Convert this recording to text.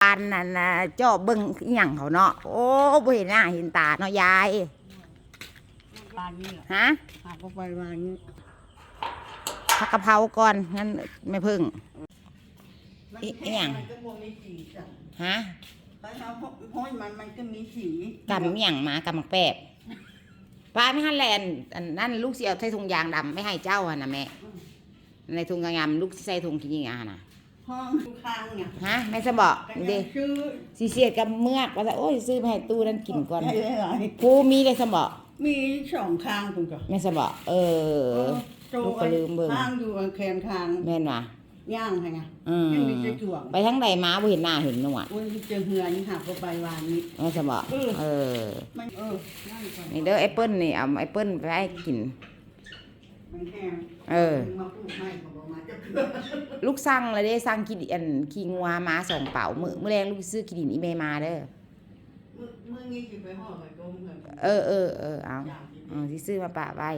ปานนั่นน่ะเจ้าเบิ่งอีหยังเขาเนาะโอ้บ่เห็นหน้าเห็นตาเนาะยายวานนี้ฮะหาก็ไปวานนี้ผักกะเพราก่อนงั้นไม่พึ่งอีหยังมันก็บ่มีสีจ้ะฮะไปเอาห้อยมันก็มีสีกำอีหยังหมากำมักแป๊บป้าไม่ให้แลนอันนั้นลูกสิเอาใส่ถุงยางดำไม่ให้เจ้าอ่ะนะแม่ในถุงยางดำลูกใส่ถุงกี่อย่างน่ะห้องข้างเนี่ยฮะแม่จะบอกเด้ชื่อสิเสียกับเมือกว่าจะโอ้ยซื้อไปให้ตู้นั้นกินก่อนได้กูมีได้สมบอกมี2ข้างตรงจ้ะแม่จะบอกลูกก็ลืมเบิ่งข้างอยู่แขนข้างแม่นว่ะย่างไงยังมีจะจ่วงไปทั้งใดม้าบ่เห็นหน้าเห็นหนวดอุ้ยเจอเหือนหาก็ไปวานนี้แม่จะบอกมันนี่เด้อแอปเปิ้ลนี่เอาแอปเปิ้ลไปให้กินมันแห้งมาปลูกไม้เขาบอกมาจะลูกสั่งเลยได้สั่งกินอันขี้งัวมา2 เป๋ามื้อแรงลูกซื้อกินอีเมมาเด้อมื้อนี้สิไปห่อไว้ต้มกันเอาสิซื้อมาปะไว้